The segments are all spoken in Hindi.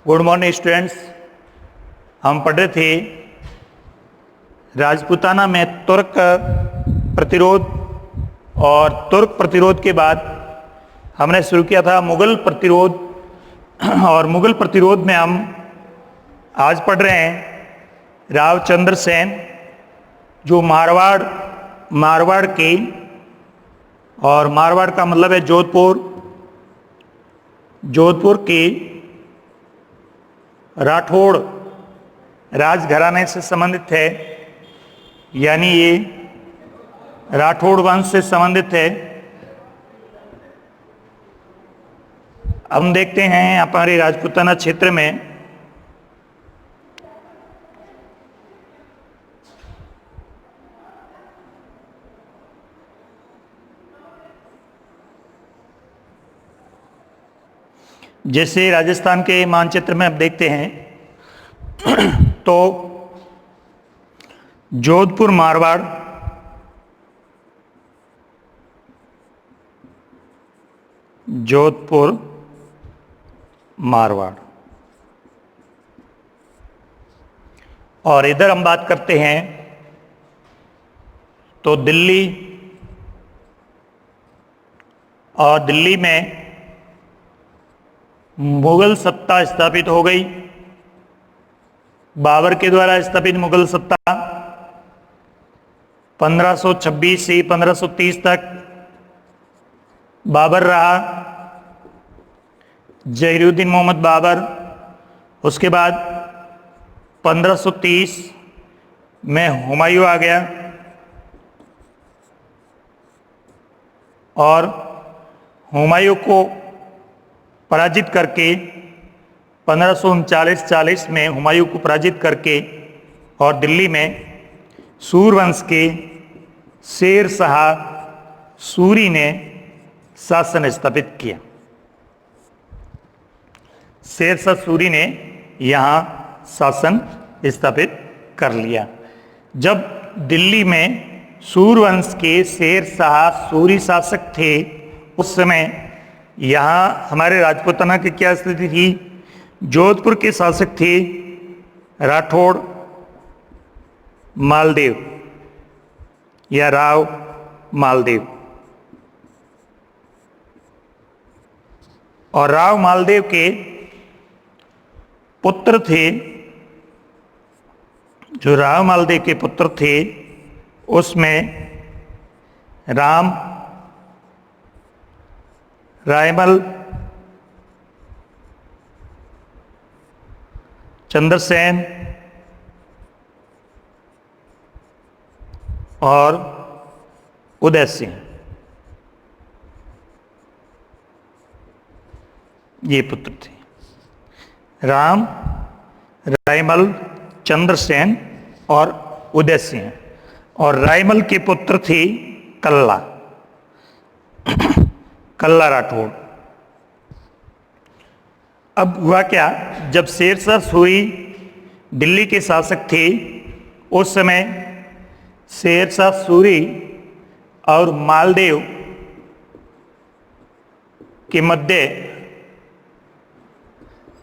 Good morning students. हम पढ़ रहे थे राजपूताना में तुर्क प्रतिरोध, और तुर्क प्रतिरोध के बाद हमने शुरू किया था मुगल प्रतिरोध। और मुगल प्रतिरोध में हम आज पढ़ रहे हैं रावचंद्र सेन, जो मारवाड़ के, और मारवाड़ का मतलब है जोधपुर के राठौड़ राजघराने से संबंधित है, यानी ये राठौड़ वंश से संबंधित है। हम देखते हैं हमारे राजपूताना क्षेत्र में जैसे राजस्थान के मानचित्र में अब देखते हैं तो जोधपुर मारवाड़, और इधर हम बात करते हैं तो दिल्ली, और दिल्ली में मुगल सत्ता स्थापित हो गई। बाबर के द्वारा स्थापित मुगल सत्ता 1526 से 1530 तक बाबर रहा, जहीरुद्दीन मोहम्मद बाबर। उसके बाद 1530 में हुमायूं आ गया, और हुमायूं को पराजित करके 1539-40 में हुमायूं को पराजित करके और दिल्ली में सूरवंश के शेर शाह सूरी ने शासन स्थापित किया। शेर शाह सूरी ने यहाँ शासन स्थापित कर लिया। जब दिल्ली में सूरवंश के शेर शाह सूरी शासक थे, उस समय यहाँ हमारे राजपूताना की क्या स्थिति थी? जोधपुर के शासक थे राठौड़ मालदेव या राव मालदेव, और राव मालदेव के पुत्र थे, जो राव मालदेव के पुत्र थे उसमें रायमल, चंद्रसेन और उदय सिंह, ये पुत्र थे। रायमल, चंद्रसेन और उदय सिंह। और रायमल के पुत्र थे कल्ला राठौड़। अब हुआ क्या, जब शेर शाह सूरी दिल्ली के शासक थे, उस समय शेर शाह सूरी और मालदेव के मध्य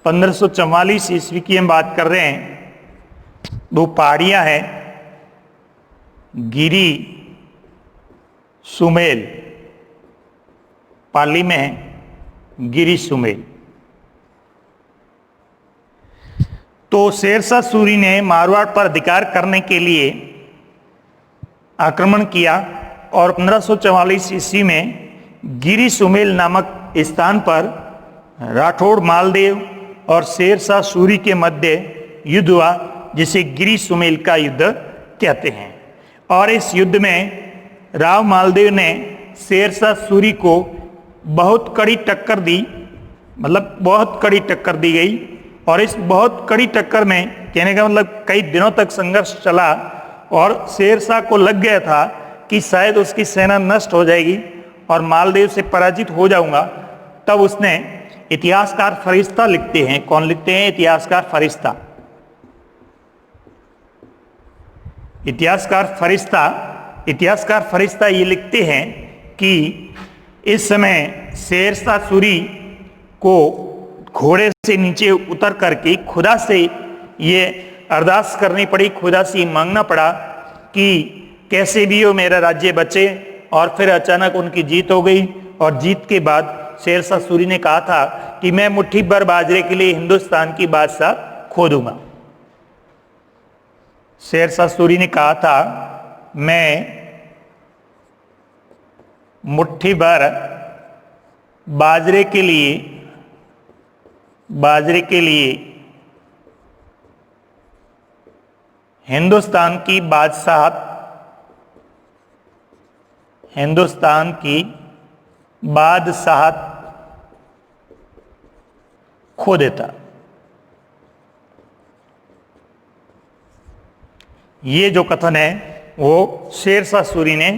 1544 ईस्वी की हम बात कर रहे हैं, दो पहाड़ियां हैं, गिरी सुमेल, पाली में है गिरी सुमेल। तो शेर शाह सूरी ने मारवाड़ पर अधिकार करने के लिए आक्रमण किया, और 1544 ईस्वी में गिरी सुमेल नामक स्थान पर राठौड़ मालदेव और शेर शाह सूरी के मध्य युद्ध हुआ, जिसे गिरी सुमेल का युद्ध कहते हैं। और इस युद्ध में राव मालदेव ने शेर शाह सूरी को बहुत कड़ी टक्कर दी, मतलब बहुत कड़ी टक्कर दी गई। और इस बहुत कड़ी टक्कर में, कहने का मतलब कई दिनों तक संघर्ष चला, और शेर शाह को लग गया था कि शायद उसकी सेना नष्ट हो जाएगी और मालदेव से पराजित हो जाऊंगा। तब उसने, इतिहासकार फरिश्ता लिखते हैं, कौन लिखते हैं? इतिहासकार फरिश्ता ये लिखते हैं कि इस समय शेर शाह सूरी घोड़े से नीचे उतर करके खुदा से ये अरदास करनी पड़ी, खुदा से मांगना पड़ा कि कैसे भी हो मेरा राज्य बचे। और फिर अचानक उनकी जीत हो गई, और जीत के बाद शेरशाह सूरी ने कहा था कि मैं मुट्ठी भर बाजरे के लिए हिंदुस्तान की बादशाह खो दूंगा। शेरशाह सूरी ने कहा था मैं मुट्ठी भर बाजरे के लिए हिंदुस्तान की बादशाहत खो देता। ये जो कथन है वो शेरशाह सूरी ने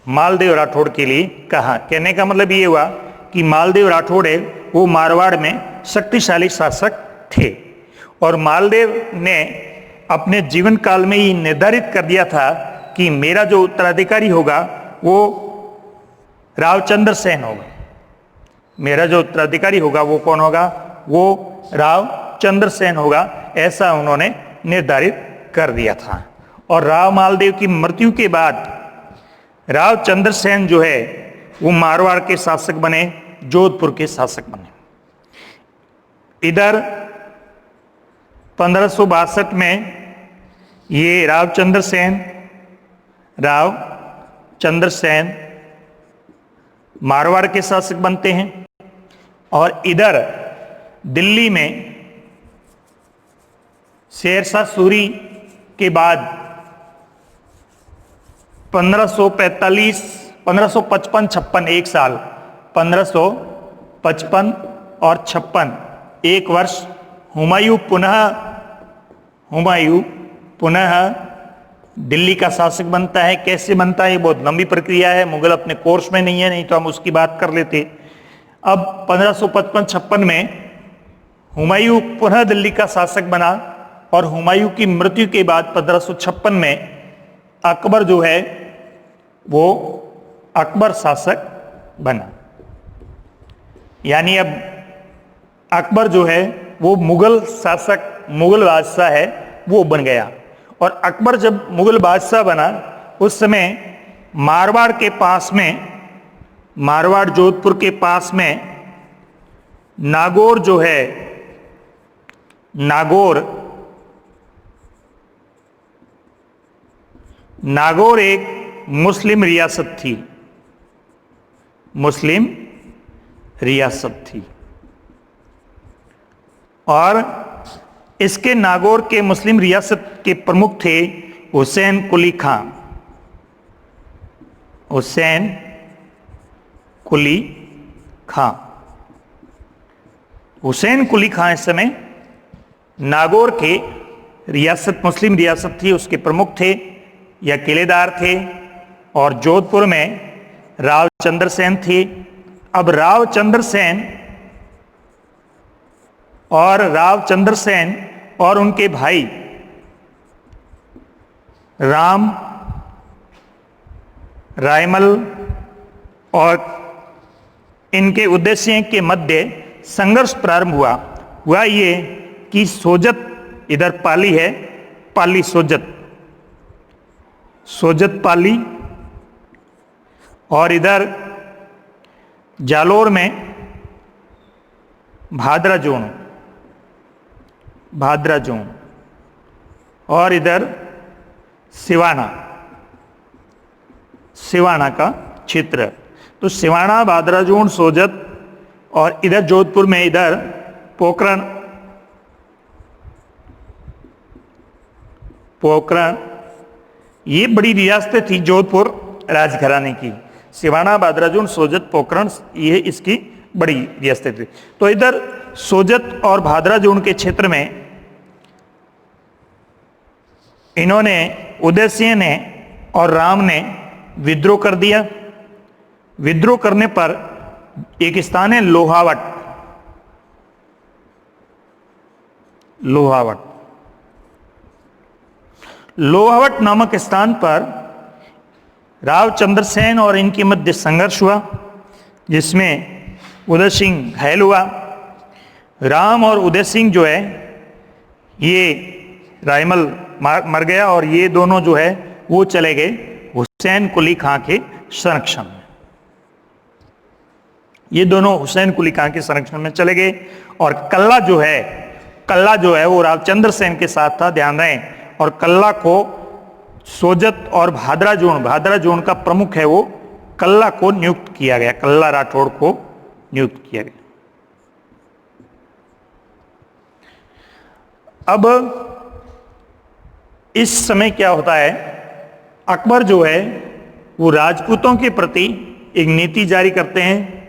मालदेव राठौड़ के लिए कहा। कहने का मतलब ये हुआ कि मालदेव राठौड़ है वो मारवाड़ में शक्तिशाली शासक थे, और मालदेव ने अपने जीवन काल में ही निर्धारित कर दिया था कि मेरा जो उत्तराधिकारी होगा वो रावचंद्र सेन होगा। मेरा जो उत्तराधिकारी होगा वो कौन होगा? वो रावचंद्र सेन होगा, ऐसा उन्होंने निर्धारित कर दिया था। और राव मालदेव की मृत्यु के बाद रावचंद्र सेन जो है वो मारवाड़ के शासक बने, जोधपुर के शासक बने। इधर 1562 में ये रावचंद्र सेन मारवाड़ के शासक बनते हैं, और इधर दिल्ली में शेरशाह सूरी के बाद 1555-56 एक साल, 1555 और 56 एक वर्ष हुमायूं पुनः दिल्ली का शासक बनता है। कैसे बनता है ये बहुत लंबी प्रक्रिया है, मुगल अपने कोर्स में नहीं है, नहीं तो हम उसकी बात कर लेते। अब 1555-56 में हुमायूं पुनः दिल्ली का शासक बना, और हुमायूं की मृत्यु के बाद 1556 में अकबर जो है वो अकबर शासक बना। यानी अब अकबर जो है वो मुगल बादशाह है वो बन गया। और अकबर जब मुगल बादशाह बना उस समय मारवाड़ जोधपुर के पास में नागौर जो है, नागौर एक मुस्लिम रियासत थी, और इसके नागौर के मुस्लिम रियासत के प्रमुख थे हुसैन कुली खां इस समय नागौर के मुस्लिम रियासत थी, उसके प्रमुख थे या किलेदार थे। और जोधपुर में रावचंद्र सेन थे। अब रावचंद्र सेन और उनके भाई रायमल और इनके उद्देश्य के मध्य संघर्ष प्रारंभ हुआ ये कि सोजत, इधर पाली है, पाली सोजत पाली, और इधर जालोर में भादरा जोन, और इधर सिवाना का क्षेत्र। तो सिवाना, भादरा जोन, सोजत, और इधर जोधपुर में इधर पोखरण, ये बड़ी रियासतें थी जोधपुर राजघराने की। सिवाना, भादरा जोन, सोजत, पोखरण, ये इसकी बड़ी रियासतें थी। तो इधर सोजत और भादरा जोन के क्षेत्र में इन्होंने, उदयसिंह ने और राम ने विद्रोह कर दिया। विद्रोह करने पर एक स्थान है लोहावट नामक स्थान पर रावचंद्र सेन और इनके मध्य संघर्ष हुआ, जिसमें उदय सिंह घायल हुआ। राम और उदय सिंह जो है ये रायमल मर गया और ये दोनों जो है वो चले गए हुसैन कुली खां के संरक्षण में। ये दोनों हुसैन कुली खां के संरक्षण में चले गए और कल्ला जो है वो रावचंद्र सेन के साथ था, ध्यान रहे। और कल्ला को सोजत और भादरा जोन का प्रमुख है वो कल्ला को नियुक्त किया गया, कल्ला राठौड़ को नियुक्त किया गया। अब इस समय क्या होता है, अकबर जो है वो राजपूतों के प्रति एक नीति जारी करते हैं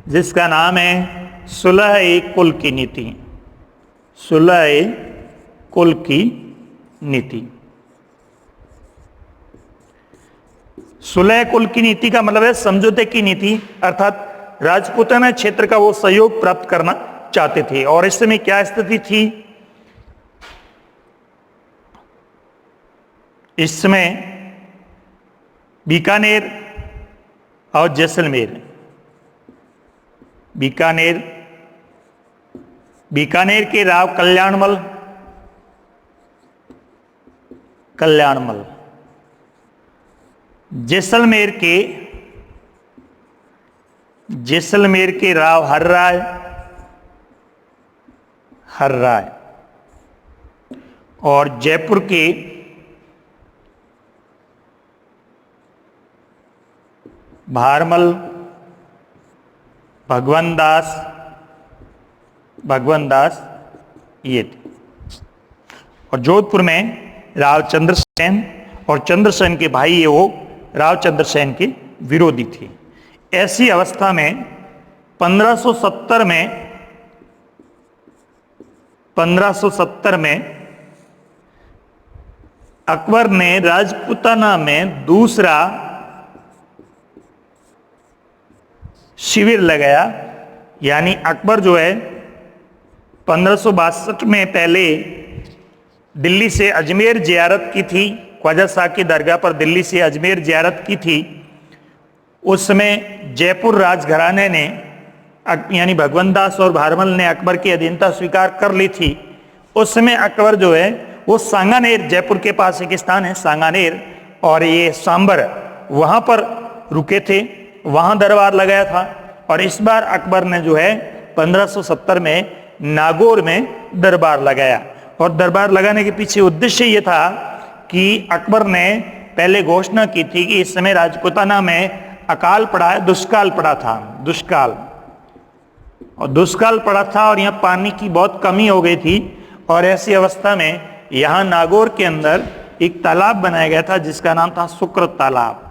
जिसका नाम है सुलह-ए-कुल की नीति। सुलह-ए-कुल की नीति। सुलह-ए-कुल की नीति का मतलब है समझौते की नीति, अर्थात राजपूताना क्षेत्र का वो सहयोग प्राप्त करना चाहते थे। और इस समय क्या स्थिति थी, इस समय बीकानेर और जैसलमेर, बीकानेर के राव कल्याणमल, जैसलमेर के राव हर्राय और जयपुर के भारमल भगवान दास ये थे। और जोधपुर में रावचंद्र सेन और चंद्रसेन के भाई ये वो रावचंद्र सेन के विरोधी थे। ऐसी अवस्था में 1570 में अकबर ने राजपूताना में दूसरा शिविर लगाया। यानी अकबर जो है 1562 में पहले दिल्ली से अजमेर जियारत की थी, ख्वाजा शाह की दरगाह पर दिल्ली से अजमेर जियारत की थी। उस समय जयपुर राजघराने ने यानी भगवान दास और भारमल ने अकबर की अधीनता स्वीकार कर ली थी। उस समय अकबर जो है वो सांगानेर, जयपुर के पास एक स्थान है सांगानेर और ये सांबर, वहां पर रुके थे, वहां दरबार लगाया था। और इस बार अकबर ने जो है 1570 में नागौर में दरबार लगाया। और दरबार लगाने के पीछे उद्देश्य ये था कि अकबर ने पहले घोषणा की थी कि इस समय राजपूताना में अकाल पड़ा है, दुष्काल पड़ा था, दुष्काल पड़ा था और यहाँ पानी की बहुत कमी हो गई थी। और ऐसी अवस्था में यहाँ नागौर के अंदर एक तालाब बनाया गया था जिसका नाम था शुक्र तालाब।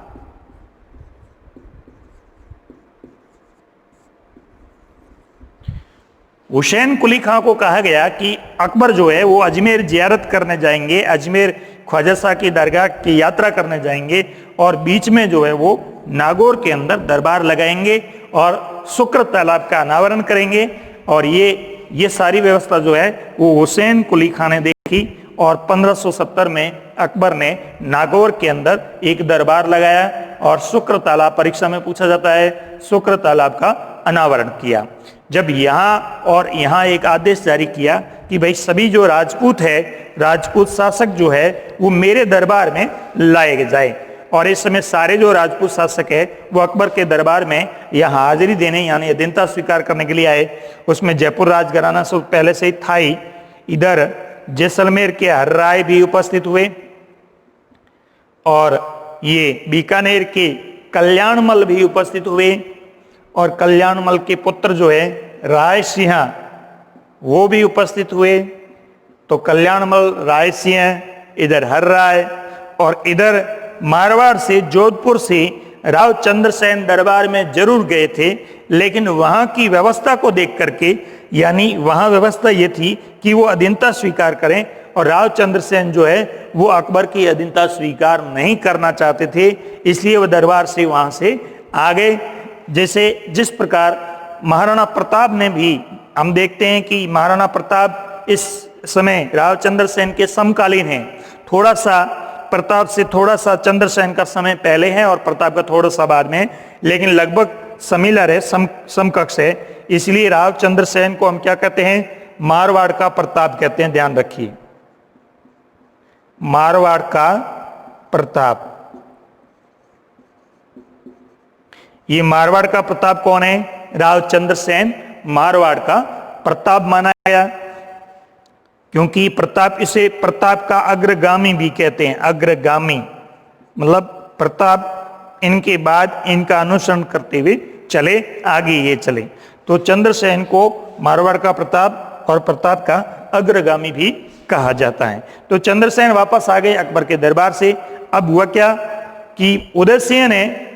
हुसैन कुली खां को कहा गया कि अकबर जो है वो अजमेर जियारत करने जाएंगे, अजमेर ख्वाजा शाह की दरगाह की यात्रा करने जाएंगे और बीच में जो है वो नागौर के अंदर दरबार लगाएंगे और शुक्र तालाब का अनावरण करेंगे। और ये सारी व्यवस्था जो है वो हुसैन कुली खां ने देखी और 1570 में अकबर ने नागौर के अंदर एक दरबार लगाया और शुक्र तालाब, परीक्षा में पूछा जाता है, शुक्र तालाब का अनावरण किया। जब यहाँ एक आदेश जारी किया कि भाई सभी जो राजपूत है, राजपूत शासक जो है वो मेरे दरबार में लाए जाए। और इस समय सारे जो राजपूत शासक है वो अकबर के दरबार में यहाँ हाजिरी देने यानी अधीनता स्वीकार करने के लिए आए। उसमें जयपुर राजघराना से पहले से ही था ही, इधर जैसलमेर के हर्राय भी उपस्थित हुए और ये बीकानेर के कल्याणमल भी उपस्थित हुए। और कल्याणमल के पुत्र जो है राय सिंह वो भी उपस्थित हुए। तो कल्याणमल, राय सिंह, इधर हर्राय और इधर मारवाड़ से, जोधपुर से रावचंद्र सेन दरबार में जरूर गए थे, लेकिन वहां की व्यवस्था को देख करके, यानी वहां व्यवस्था ये थी कि वो अधीनता स्वीकार करें और रावचंद्र सेन जो है वो अकबर की अधीनता स्वीकार नहीं करना चाहते थे, इसलिए वो दरबार से वहां से आ गए। जैसे जिस प्रकार महाराणा प्रताप ने भी, हम देखते हैं कि महाराणा प्रताप इस समय रावचंद्र सेन के समकालीन हैं, थोड़ा सा प्रताप से थोड़ा सा चंद्रसेन का समय पहले है और प्रताप का थोड़ा सा बाद में, लेकिन लगभग सिमिलर है, समकक्ष है। इसलिए राव चंद्र सेन को हम क्या कहते हैं, मारवाड़ का प्रताप कहते हैं। ध्यान रखिए, मारवाड़ का प्रताप। ये मारवाड़ का प्रताप कौन है? रावचंद्र सेन मारवाड़ का प्रताप माना गया, क्योंकि प्रताप, इसे प्रताप का अग्रगामी भी कहते हैं। अग्रगामी मतलब प्रताप इनके बाद इनका अनुसरण करते हुए चले, आगे ये चले। तो चंद्रसेन को मारवाड़ का प्रताप और प्रताप का अग्रगामी भी कहा जाता है। तो चंद्रसेन वापस आ गए अकबर के दरबार से। अब हुआ क्या कि उदय सिंह ने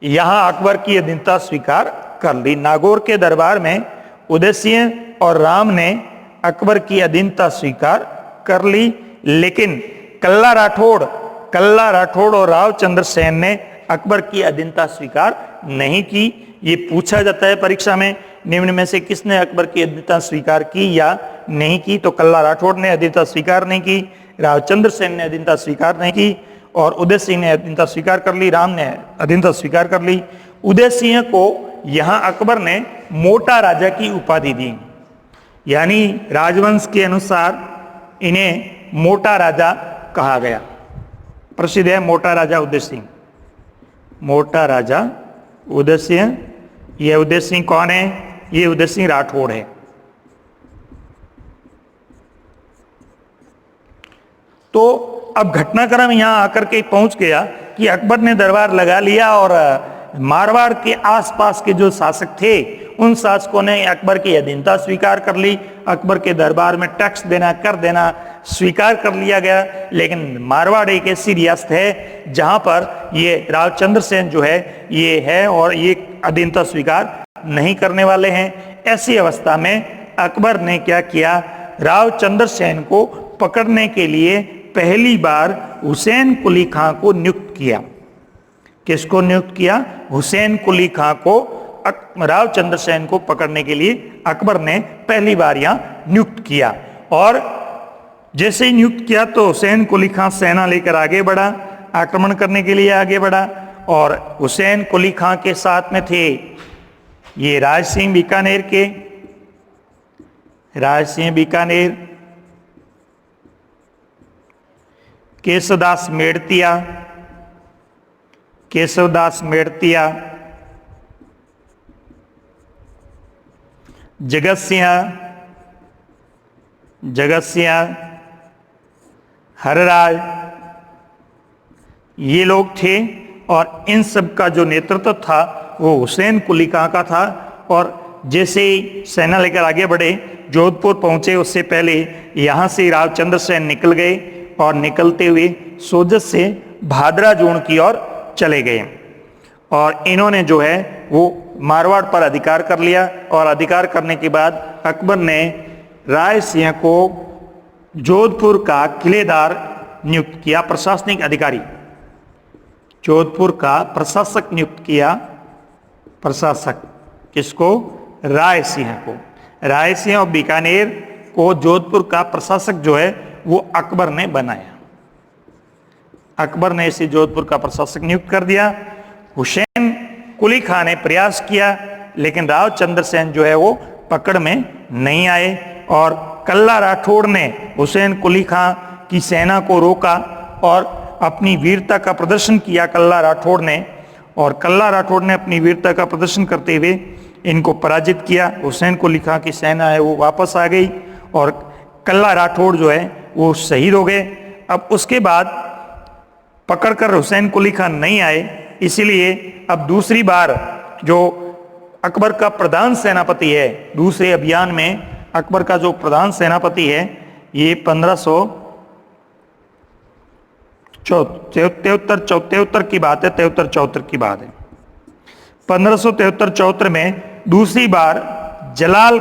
यहां अकबर की अधीनता स्वीकार कर ली। नागौर के दरबार में उदय सिंह और राम ने अकबर की अधीनता स्वीकार कर ली, लेकिन कल्ला राठौड़ और रावचंद्र सेन ने अकबर की अधीनता स्वीकार नहीं की। ये पूछा जाता है परीक्षा में, निम्न में से किसने अकबर की अधीनता स्वीकार की या नहीं की? तो कल्ला राठौड़ ने अधीनता स्वीकार नहीं की, रावचंद्र सेन ने अधीनता स्वीकार नहीं की और उदय सिंह ने अधीनता स्वीकार कर ली, राम ने अधीनता स्वीकार कर ली। उदय सिंह को यहां अकबर ने मोटा राजा की उपाधि दी, यानी राजवंश के अनुसार इन्हें मोटा राजा कहा गया। प्रसिद्ध है मोटा राजा उदय सिंह। मोटा राजा उदय सिंह। ये उदय सिंह कौन है? ये उदय सिंह राठौड़ है। तो अब घटनाक्रम यहां आकर के पहुंच गया कि अकबर ने दरबार लगा लिया और मारवाड़ के आसपास के जो शासक थे उन शासकों ने अकबर की अधीनता स्वीकार कर ली। अकबर के दरबार में टैक्स देना, कर देना स्वीकार कर लिया गया। लेकिन मारवाड़ एक ऐसी रियासत है जहां पर ये रावचंद्र सेन जो है ये है और ये अधीनता स्वीकार नहीं करने वाले हैं। ऐसी अवस्था में अकबर ने क्या किया, रावचंद्र सेन को पकड़ने के लिए पहली बार हुसैन कुली खां को नियुक्त किया। किसको नियुक्त किया? हुसैन कुली खां को रावचंद्र सेन को पकड़ने के लिए अकबर ने पहली बार यहां नियुक्त किया। और जैसे ही नियुक्त किया तो हुसैन कुली खां सेना लेकर आगे बढ़ा, आक्रमण करने के लिए आगे बढ़ा। और हुसैन कुली खां के साथ में थे ये राज सिंह बीकानेर के, राज सिंह बीकानेर, केशवदास मेड़तिया, केशवदास मेड़तिया, जगत सिंह, हरराज, ये लोग थे। और इन सब का जो नेतृत्व था वो हुसैन कुली खां का था। और जैसे ही सेना लेकर आगे बढ़े, जोधपुर पहुंचे, उससे पहले यहाँ से रावचंद्र सेन निकल गए और निकलते हुए सोजत से भादरा जोन की ओर चले गए। और इन्होंने जो है वो मारवाड़ पर अधिकार कर लिया। और अधिकार करने के बाद अकबर ने राय सिंह को जोधपुर का किलेदार नियुक्त किया, प्रशासनिक अधिकारी। जोधपुर का प्रशासक नियुक्त किया। प्रशासक किसको? राय सिंह को। राय सिंह और बीकानेर को जोधपुर का प्रशासक जो है वो अकबर ने बनाया। अकबर ने इसे जोधपुर का प्रशासक नियुक्त कर दिया। हुसैन कुली खां ने प्रयास किया, लेकिन रावचंद्र सेन जो है वो पकड़ में नहीं आए। और कल्ला राठौड़ ने हुसैन कुली खां की सेना को रोका और अपनी वीरता का प्रदर्शन किया कल्ला राठौड़ ने। और कल्ला राठौड़ ने अपनी वीरता का प्रदर्शन करते हुए इनको पराजित किया। हुसैन कुली खां की सेना है वो वापस आ गई और कल्ला राठौड़ जो है वो शहीद हो गए। अब उसके बाद पकड़कर हुसैन कुली खां नहीं आए, इसीलिए अब दूसरी बार जो अकबर का प्रधान सेनापति है, दूसरे अभियान में अकबर का जो प्रधान सेनापति है, ये 1573 की बात है, 73-74 की बात है। 1573-74 में दूसरी बार जलाल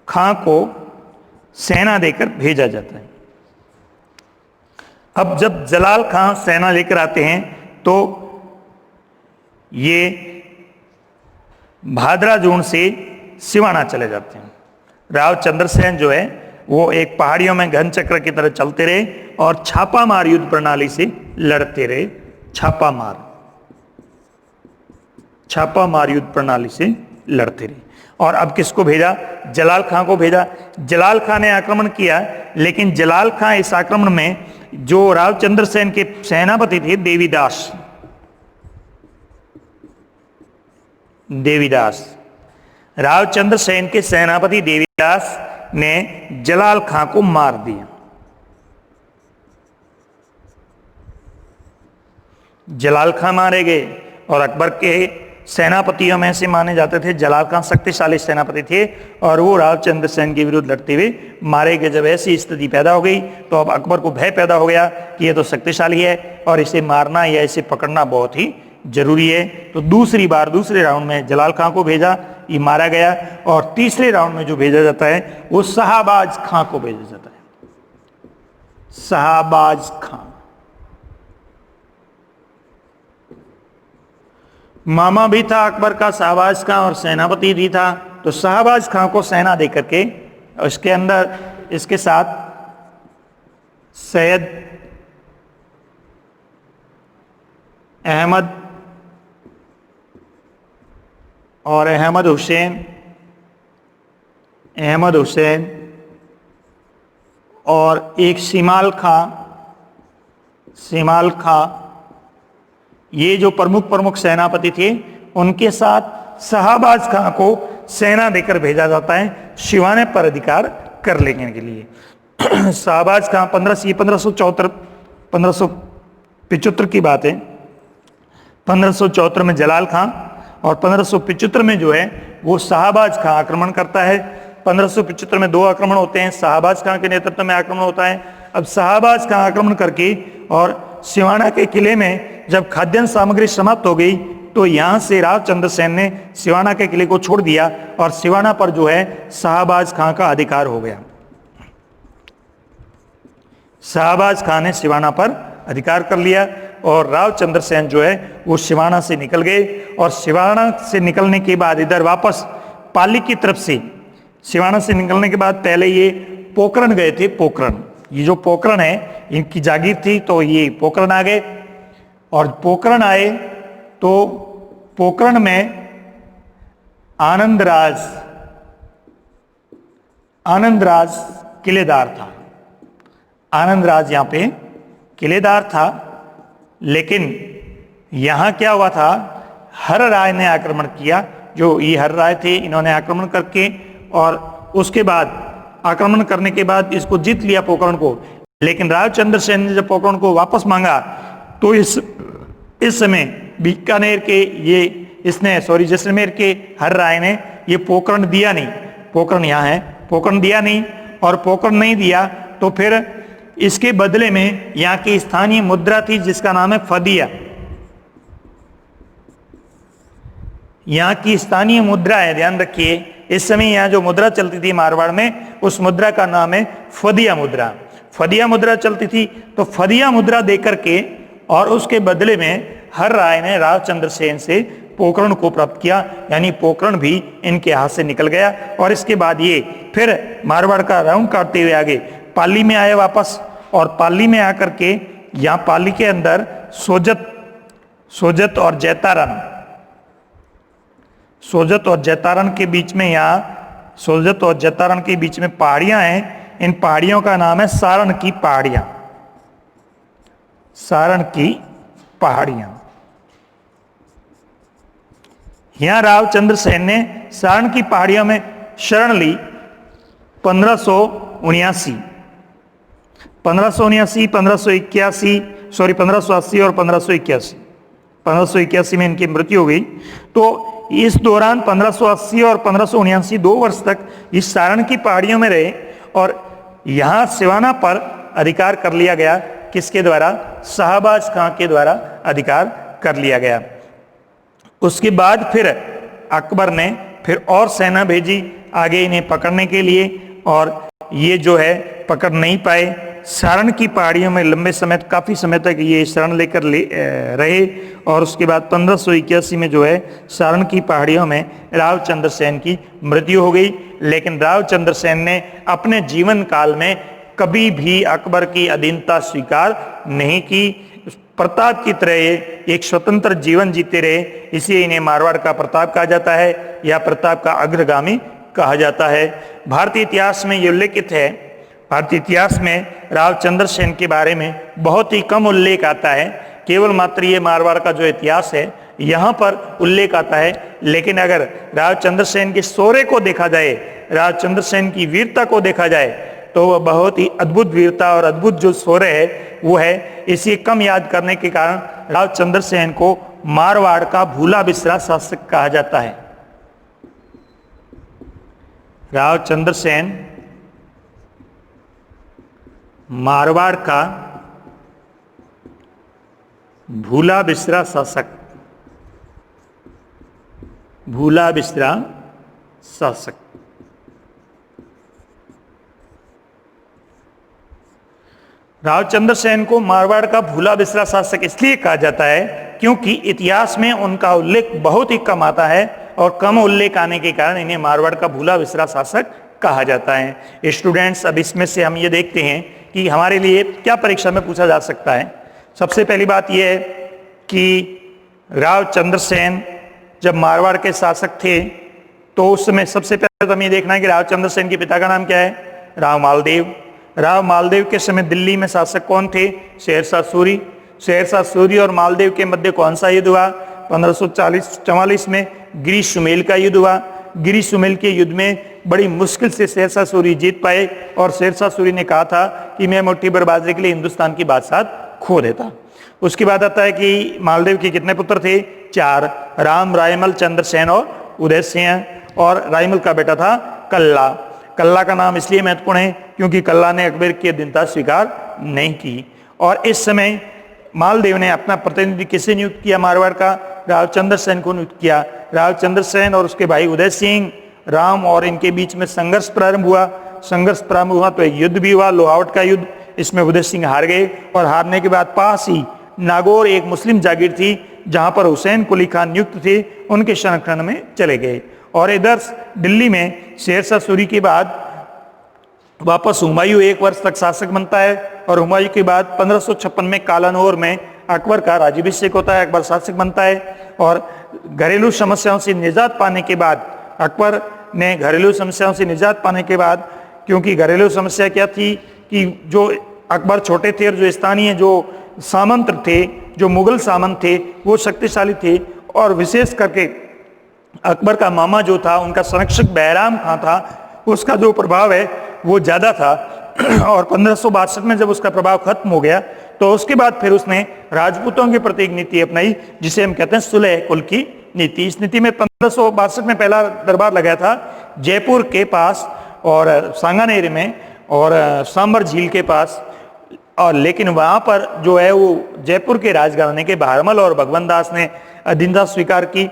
खां को सेना देकर भेजा जाता है। अब जब जलाल खां सेना लेकर आते हैं तो ये भादरा जोन से सिवाना चले जाते हैं। रावचंद्र सेन जो है वो एक पहाड़ियों में घन चक्र की तरह चलते रहे और छापामार युद्ध प्रणाली से लड़ते रहे। छापामार युद्ध प्रणाली से लड़ते रहे। और अब किसको भेजा? जलाल खां को भेजा। जलाल खां ने आक्रमण किया, लेकिन जलाल खां इस आक्रमण में जो रावचंद्र सेन के सेनापति थे देवीदास, रावचंद्र सेन के सेनापति देवीदास ने जलाल खां को मार दिया। जलाल खां मारे गए और अकबर के सेनापतियों में से माने जाते थे। जलाल खां शक्तिशाली सेनापति थे और वो रावचंद्र सेन के विरुद्ध लड़ते हुए मारे गए। जब ऐसी स्थिति पैदा हो गई तो अब अकबर को भय पैदा हो गया कि ये तो शक्तिशाली है और इसे मारना या इसे पकड़ना बहुत ही जरूरी है। तो दूसरी बार दूसरे राउंड में जलाल खां को भेजा, ये मारा गया। और तीसरे राउंड में जो भेजा जाता है वो शाहबाज खां को भेजा जाता है। शाहबाज खां मामा भी था अकबर का, शाहबाज खां, और सेनापति भी था। तो शाहबाज खां को सेना देकर के उसके अंदर इसके साथ सैयद अहमद और अहमद हुसैन और एक शिमाल खां, ये जो प्रमुख सेनापति थे, उनके साथ शाहबाज खां को सेना देकर भेजा जाता है सिवाने पर अधिकार कर लेने के लिए। शाहबाज खां 1575 की बात है। 1574 में जलाल खां और 1575 में जो है वो शाहबाज खां आक्रमण करता है। 1575 में 2 आक्रमण होते हैं, शाहबाज खां के नेतृत्व में आक्रमण होता है। अब शाहबाज खां आक्रमण करके और सिवाना के किले में जब खाद्यान्न सामग्री समाप्त हो गई तो यहां से रावचंद्र सेन ने सिवाना के किले को छोड़ दिया और सिवाना पर जो है शाहबाज खां का अधिकार हो गया। शाहबाज खां ने सिवाना पर अधिकार कर लिया और रावचंद्र सेन जो है वो सिवाना से निकल गए। और सिवाना से निकलने के बाद इधर वापस पाली की तरफ से, सिवाना से निकलने के बाद पहले ये पोखरण गए थे। पोखरण, ये जो पोखरण है इनकी जागीर थी, तो ये पोखरण आ गए। और पोखरण आए तो पोखरण में आनंदराज किलेदार था। आनंदराज यहाँ पे किलेदार था। लेकिन यहाँ क्या हुआ था, हर राय ने आक्रमण किया। जो ये हर राय थे, इन्होंने आक्रमण करके और उसके बाद आक्रमण करने के बाद इसको जीत लिया पोखरण को। लेकिन रावचंद्र सेन ने जब पोखरण को वापस मांगा तो इस समय बीकानेर के जैसलमेर के हर राय ने ये पोखरण दिया नहीं। पोखरण यहाँ है, पोखरण दिया नहीं। और पोखरण नहीं दिया तो फिर इसके बदले में यहाँ की स्थानीय मुद्रा थी जिसका नाम है फदिया। यहाँ की स्थानीय मुद्रा है, ध्यान रखिए। इस समय यहाँ जो मुद्रा चलती थी मारवाड़ में, उस मुद्रा का नाम है फदिया मुद्रा। फदिया मुद्रा चलती थी, तो फदिया मुद्रा देकर के और उसके बदले में हर राय ने रावचंद्र सेन से पोखरण को प्राप्त किया। यानी पोखरण भी इनके हाथ से निकल गया। और इसके बाद ये फिर मारवाड़ का राउंड काटते हुए आगे पाली में आए वापस। और पाली में आकर के यहाँ पाली के अंदर सोजत और जैतारण के बीच में, यहाँ सोजत और जैतारण के बीच में पहाड़ियां हैं। इन पहाड़ियों का नाम है सारण की पहाड़ियां। यहां रावचंद्र सेन ने सारण की पहाड़ियों में शरण ली 1579, 1580 और 1581। 1581 में इनकी मृत्यु हो गई। तो इस दौरान 1580 और 1579 2 वर्ष तक इस सारण की पहाड़ियों में रहे और यहां सिवाना पर अधिकार कर लिया गया। किसके द्वारा? शाहबाज खां के द्वारा अधिकार कर लिया गया। उसके बाद फिर अकबर ने फिर और सेना भेजी आगे इन्हें पकड़ने के लिए, और ये जो है पकड़ नहीं पाए। सारण की पहाड़ियों में लंबे समय, काफ़ी समय तक ये शरण लेकर रहे। और उसके बाद 1581 में जो है सारण की पहाड़ियों में रावचंद्र सेन की मृत्यु हो गई। लेकिन रावचंद्र सेन ने अपने जीवन काल में कभी भी अकबर की अधीनता स्वीकार नहीं की। प्रताप की तरह ये एक स्वतंत्र जीवन जीते रहे, इसलिए इन्हें मारवाड़ का प्रताप कहा जाता है या प्रताप का अग्रगामी कहा जाता है। भारतीय इतिहास में ये उल्लेखित है, भारतीय इतिहास में राव चंद्रसेन के बारे में बहुत ही कम उल्लेख आता है। केवल मात्र ये मारवाड़ का जो इतिहास है यहाँ पर उल्लेख आता है। लेकिन अगर राव चंद्रसेन के शौर्य को देखा जाए, राव चंद्रसेन की वीरता को देखा जाए, तो वह बहुत ही अद्भुत वीरता और अद्भुत जो शौर्य है वो है। इसे कम याद करने के कारण राव चंद्रसेन को मारवाड़ का भूला बिसरा शासक कहा जाता है। राव चंद्रसेन मारवाड़ का भूला बिसरा शासक, भूला बिसरा शासक। राव चंद्रसेन को मारवाड़ का भूला बिसरा शासक इसलिए कहा जाता है क्योंकि इतिहास में उनका उल्लेख बहुत ही कम आता है और कम उल्लेख आने के कारण इन्हें मारवाड़ का भूला बिसरा शासक कहा जाता है। स्टूडेंट्स, अब इसमें से हम ये देखते हैं कि हमारे लिए क्या परीक्षा में पूछा जा सकता है। सबसे पहली बात यह है कि राव चंद्रसेन जब मारवाड़ के शासक थे तो उस समय सबसे पहले तो हमें देखना है कि राव चंद्रसेन के पिता का नाम क्या है, राव मालदेव। राव मालदेव के समय दिल्ली में शासक कौन थे, शेरशाह सूरी। शेरशाह सूरी और मालदेव के मध्य कौन सा युद्ध हुआ, 1544 में गिरी सुमेल का युद्ध हुआ। गिरी सुमेल के युद्ध में बड़ी मुश्किल से शेरशाह सूरी जीत पाए और शेरशाह सूरी ने कहा था कि मैं मुट्ठी भर बाजरे के लिए हिंदुस्तान की बादशाह खो देता। उसके बाद आता है कि मालदेव के कितने पुत्र थे, 4, राम, रायमल, चंद्रसेन और उदय सिंह। और रायमल का बेटा था कल्ला। कल्ला का नाम इसलिए महत्वपूर्ण है क्योंकि कल्ला ने अकबर की अधीनता स्वीकार नहीं की। और इस समय मालदेव ने अपना प्रतिनिधि किसे नियुक्त किया, मारवाड़ का राव चंद्रसेन को नियुक्त किया। राव चंद्रसेन और उसके भाई उदय सिंह, राम और इनके बीच में संघर्ष प्रारंभ हुआ। संघर्ष प्रारंभ हुआ तो एक युद्ध भी हुआ, लोहावट का युद्ध। इसमें उदय सिंह हार गए और हारने के बाद पास ही नागौर एक मुस्लिम जागीर थी जहां पर हुसैन कुली खान नियुक्त थे, उनके संरक्षण में चले गए। और इधर दिल्ली में शेरशाह सूरी के बाद वापस हुमायूं 1 वर्ष तक शासक बनता है और हुमायूं के बाद 1556 में कालानौर में अकबर का राज्याभिषेक होता है, अकबर शासक बनता है। और घरेलू समस्याओं से निजात पाने के बाद अकबर ने घरेलू समस्याओं से निजात पाने के बाद, क्योंकि घरेलू समस्या क्या थी कि जो अकबर छोटे थे और जो स्थानीय जो सामंत थे, जो मुगल सामंत थे, वो शक्तिशाली थे और विशेष करके अकबर का मामा जो था, उनका संरक्षक बैराम खां था, उसका जो प्रभाव है वो ज़्यादा था। और 1562 में जब उसका प्रभाव खत्म हो गया तो उसके बाद फिर उसने राजपूतों के प्रति एक नीति अपनाई जिसे हम कहते हैं सुलह कुल की नीति। इस नीति में 1562 में पहला दरबार लगाया था जयपुर के पास और सांगानेर में और सांबर झील के पास। और लेकिन वहाँ पर जो है वो जयपुर के राजघराने के बहारमल और भगवंत दास ने अधीनता स्वीकार की।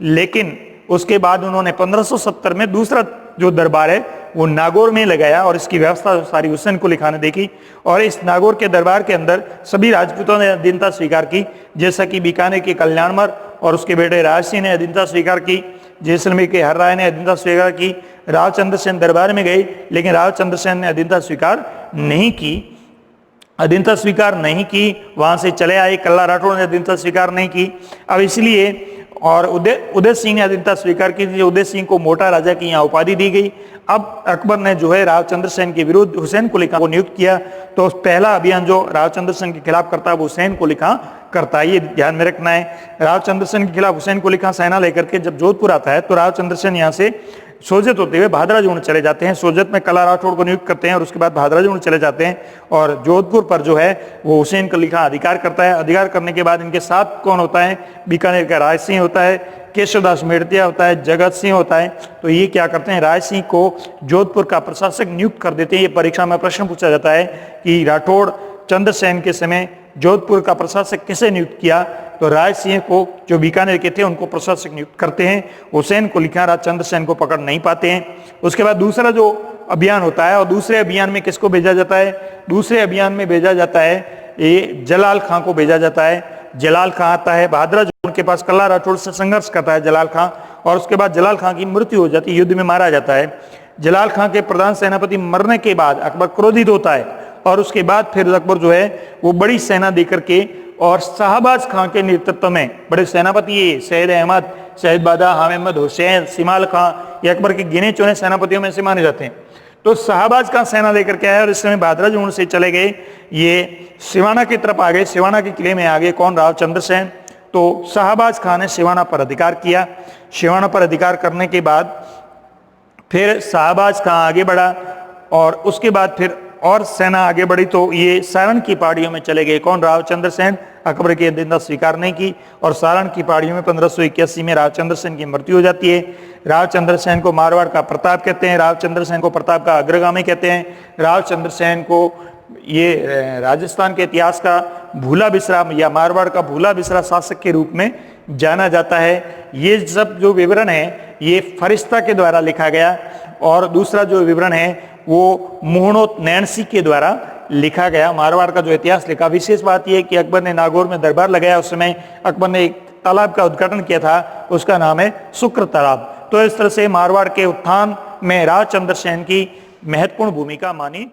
लेकिन उसके बाद उन्होंने 1570 में दूसरा जो दरबार है वो नागौर में लगाया और इसकी व्यवस्था सारी हुसैन कुली खान ने देखी। और इस नागौर के दरबार के अंदर सभी राजपूतों ने अधीनता स्वीकार की, जैसा कि बीकानेर के कल्याणमल और उसके बेटे राज सिंह ने अधीनता स्वीकार की, जैसलमेर के हर राय ने अधीनता स्वीकार की। राव चंद्रसेन दरबार में गए लेकिन राव चंद्रसेन ने अधीनता स्वीकार नहीं की, अधीनता स्वीकार नहीं की, वहां से चले आए। कल्ला राठौड़ ने अधीनता स्वीकार नहीं की। अब इसलिए और उदय सिंह ने अधीनता स्वीकार की थी, उदय सिंह को मोटा राजा की यहाँ उपाधि दी गई। अब अकबर ने जो है राव चंद्रसेन के विरुद्ध हुसैन कुली खां को नियुक्त किया। तो पहला अभियान जो राव चंद्रसेन के खिलाफ करता है वो हुसैन कुली खां करता है, ये ध्यान में रखना है। राव चंद्रसेन के खिलाफ हुसैन कुली खां सेना लेकर के जब जोधपुर आता है तो राव चंद्रसेन यहाँ से सोजत होते हुए भादराजून चले जाते हैं। सोजत में कल्ला राठौड़ को नियुक्त करते हैं और उसके बाद भादराजून चले जाते हैं और जोधपुर पर जो है वो हुसैन कुली खां अधिकार करता है। अधिकार करने के बाद इनके साथ कौन होता है, बीकानेर का राय सिंह होता है, केशवदास मेड़तिया होता है, जगत सिंह होता है। तो ये क्या करते हैं, राय सिंह को जोधपुर का प्रशासक नियुक्त कर देते हैं। ये परीक्षा में प्रश्न पूछा जाता है कि राठौड़ चंद्रसेन के समय जोधपुर का प्रशासक किसे नियुक्त किया, तो राय सिंह को जो बीकानेर के थे उनको प्रशासक नियुक्त करते हैं। हुसैन कुली खां राज चंद्रसेन को पकड़ नहीं पाते हैं। उसके बाद दूसरा जो अभियान होता है और दूसरे अभियान में किसको भेजा जाता है, दूसरे अभियान में भेजा जाता है ये जलाल खां को भेजा जाता है। जलाल खां आता है भादराजून के पास, कल्ला राठौड़ से संघर्ष करता है जलाल खां और उसके बाद जलाल खां की मृत्यु हो जाती है, युद्ध में मारा जाता है। जलाल खां के प्रधान सेनापति मरने के बाद अकबर क्रोधित होता है और उसके बाद फिर अकबर जो है वो बड़ी सेना देकर के और शाहबाज खां के नेतृत्व में बड़े सेनापति सैयद अहमद, सैयद बादा, हामिद हुसैन, सिमाल खां, ये अकबर के गिने चुने सेनापतियों में से माने जाते हैं। तो शाहबाज खां सेना लेकर के आए और इस समय भादराज उड़ से चले गए, ये सिवाना की तरफ आ गए, सिवाना के किले में आ गए। कौन? राव चंद्रसेन। तो शाहबाज खां ने सिवाना पर अधिकार किया। सिवाना पर अधिकार करने के बाद फिर शाहबाज खां आगे बढ़ा और उसके बाद फिर और सेना आगे बढ़ी तो ये सारण की पहाड़ियों में चले गए। कौन? राव चंद्रसेन। अकबर की अधीनता स्वीकार नहीं की और सारण की पहाड़ियों में 1581 में राव चंद्रसेन की मृत्यु हो जाती है। राव चंद्रसेन को मारवाड़ का प्रताप कहते हैं, राव चंद्रसेन को प्रताप का अग्रगामी कहते हैं, राव चंद्रसेन को ये राजस्थान के इतिहास का भूला बिसरा या मारवाड़ का भूला बिसरा शासक के रूप में जाना जाता है। ये सब जो विवरण है ये फरिश्ता के द्वारा लिखा गया और दूसरा जो विवरण है वो मोहनोत नैणसी के द्वारा लिखा गया। मारवाड़ का जो इतिहास लिखा, विशेष बात यह है कि अकबर ने नागौर में दरबार लगाया, उस समय अकबर ने एक तालाब का उद्घाटन किया था, उसका नाम है शुक्र तालाब। तो इस तरह से मारवाड़ के उत्थान में राव चंद्रसेन की महत्वपूर्ण भूमिका मानी